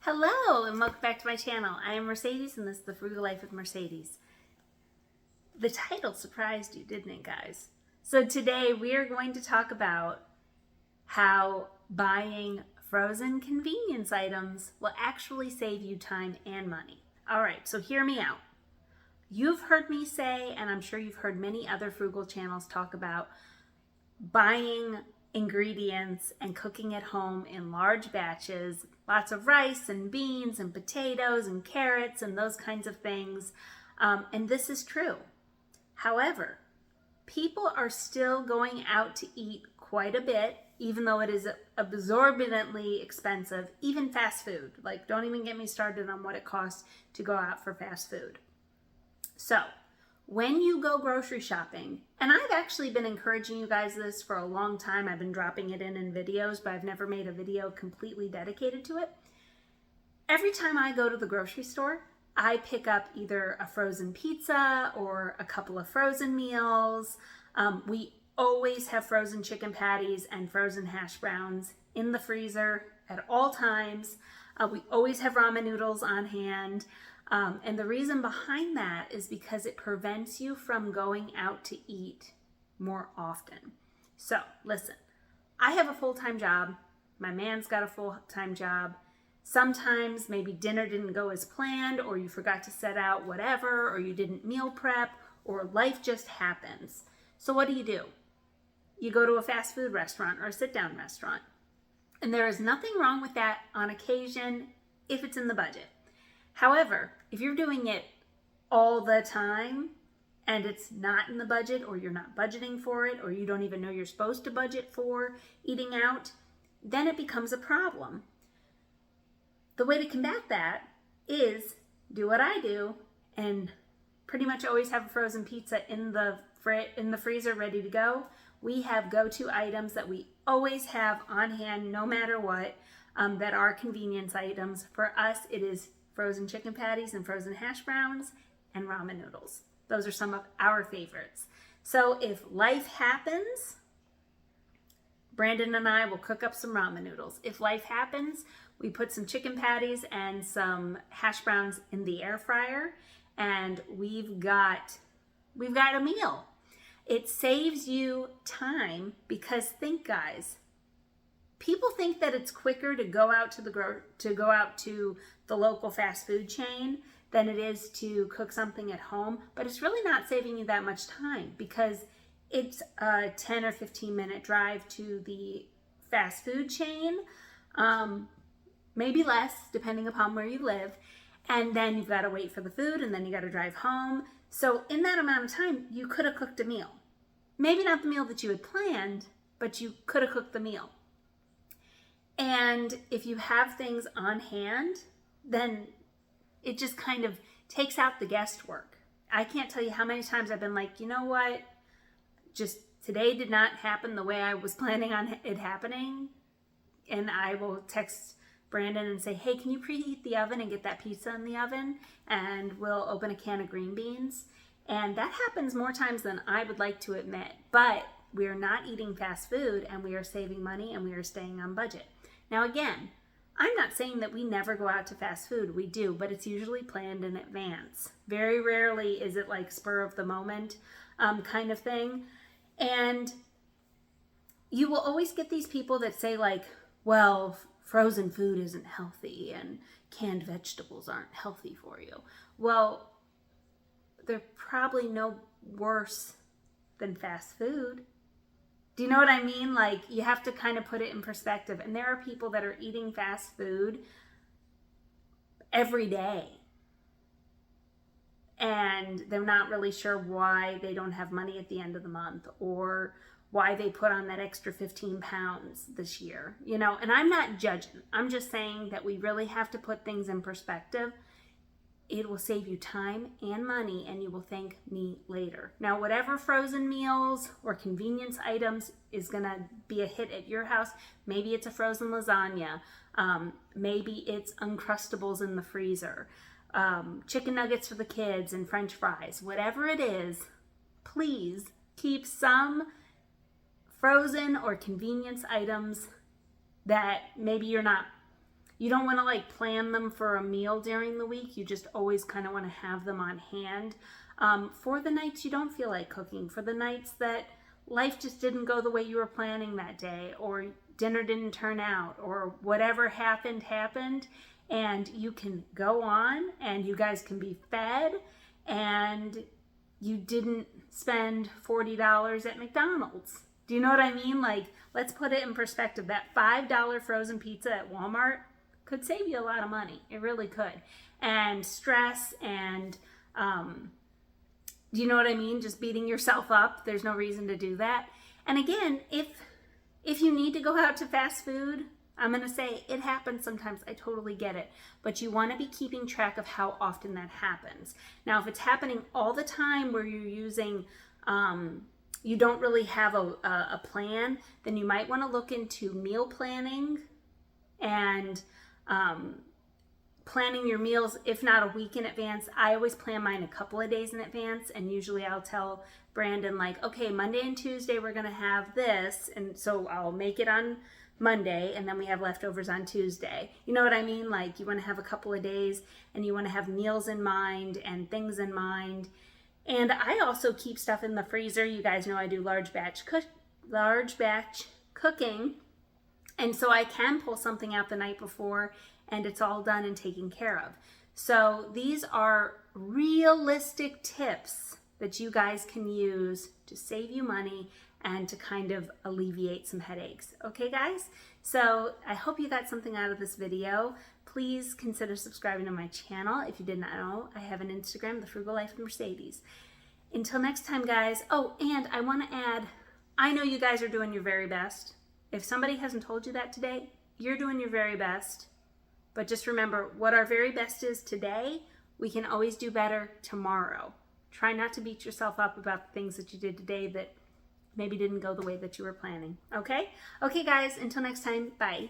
Hello and welcome back to my channel. I am Mercedes and this is the Frugal Life with Mercedes. The title surprised you, didn't it, guys? So today we are going to talk about how buying frozen convenience items will actually save you time and money. All right, so hear me out. You've heard me say, and I'm sure you've heard many other frugal channels talk about buying ingredients and cooking at home in large batches, lots of rice and beans and potatoes and carrots and those kinds of things. And this is true. However, people are still going out to eat quite a bit, even though it is absorbently expensive, even fast food. Like, don't even get me started on what it costs to go out for fast food. So, when you go grocery shopping, and I've actually been encouraging you guys this for a long time. I've been dropping it in videos, but I've never made a video completely dedicated to it. Every time I go to the grocery store, I pick up either a frozen pizza or a couple of frozen meals. We always have frozen chicken patties and frozen hash browns in the freezer at all times. We always have ramen noodles on hand. And the reason behind that is because it prevents you from going out to eat more often. So listen, I have a full-time job. My man's got a full-time job. Sometimes maybe dinner didn't go as planned, or you forgot to set out whatever, or you didn't meal prep, or life just happens. So what do? You go to a fast food restaurant or a sit-down restaurant. And there is nothing wrong with that on occasion if it's in the budget. However, if you're doing it all the time and it's not in the budget, or you're not budgeting for it, or you don't even know you're supposed to budget for eating out, then it becomes a problem. The way to combat that is do what I do and pretty much always have a frozen pizza in the freezer ready to go. We have go-to items that we always have on hand no matter what, that are convenience items. For us, it is frozen chicken patties and frozen hash browns and ramen noodles. Those are some of our favorites. So if life happens, Brandon and I will cook up some ramen noodles. If life happens, we put some chicken patties and some hash browns in the air fryer, and we've got a meal. It saves you time because think, guys, people think that it's quicker to go out to the local fast food chain than it is to cook something at home, but it's really not saving you that much time because it's a 10 or 15 minute drive to the fast food chain, maybe less depending upon where you live, and then you've got to wait for the food, and then you got to drive home. So in that amount of time, you could have cooked a meal. Maybe not the meal that you had planned, but you could have cooked the meal. And if you have things on hand, then it just kind of takes out the guesswork. I can't tell you how many times I've been like, you know what? Just today did not happen the way I was planning on it happening. And I will text Brandon and say, hey, can you preheat the oven and get that pizza in the oven? And we'll open a can of green beans. And that happens more times than I would like to admit. But we are not eating fast food, and we are saving money, and we are staying on budget. Now again, I'm not saying that we never go out to fast food. We do, but it's usually planned in advance. Very rarely is it like spur of the moment kind of thing. And you will always get these people that say like, well, frozen food isn't healthy and canned vegetables aren't healthy for you. Well, they're probably no worse than fast food. Do you know what I mean? Like, you have to kind of put it in perspective. And there are people that are eating fast food every day, and they're not really sure why they don't have money at the end of the month, or why they put on that extra 15 pounds this year, you know. And I'm not judging. I'm just saying that we really have to put things in perspective. It will save you time and money, and you will thank me later. Now, whatever frozen meals or convenience items is going to be a hit at your house, maybe it's a frozen lasagna, maybe it's Uncrustables in the freezer, chicken nuggets for the kids and French fries, whatever it is, please keep some frozen or convenience items that maybe you're not You don't want to like plan them for a meal during the week. You just always kind of want to have them on hand for the nights you don't feel like cooking, for the nights that life just didn't go the way you were planning that day, or dinner didn't turn out, or whatever happened, and you can go on and you guys can be fed and you didn't spend $40 at McDonald's. Do you know what I mean? Like, let's put it in perspective. That $5 frozen pizza at Walmart could save you a lot of money. It really could. And stress and, do you know what I mean? Just beating yourself up. There's no reason to do that. And again, if you need to go out to fast food, I'm going to say it happens sometimes. I totally get it. But you want to be keeping track of how often that happens. Now, if it's happening all the time where you're using, you don't really have a plan, then you might want to look into meal planning and planning your meals, if not a week in advance. I always plan mine a couple of days in advance, and usually I'll tell Brandon, like, okay, Monday and Tuesday we're going to have this, and so I'll make it on Monday, and then we have leftovers on Tuesday. You know what I mean? Like, you want to have a couple of days, and you want to have meals in mind and things in mind. And I also keep stuff in the freezer. You guys know I do large batch cooking, and so I can pull something out the night before, and it's all done and taken care of. So these are realistic tips that you guys can use to save you money and to kind of alleviate some headaches. Okay, guys? So I hope you got something out of this video. Please consider subscribing to my channel. If you did not know, I have an Instagram, The Frugal Life of Mercedes. Until next time, guys. Oh, and I want to add, I know you guys are doing your very best. If somebody hasn't told you that today, you're doing your very best. But just remember, what our very best is today, we can always do better tomorrow. Try not to beat yourself up about the things that you did today that maybe didn't go the way that you were planning. Okay? Okay, guys, until next time, bye.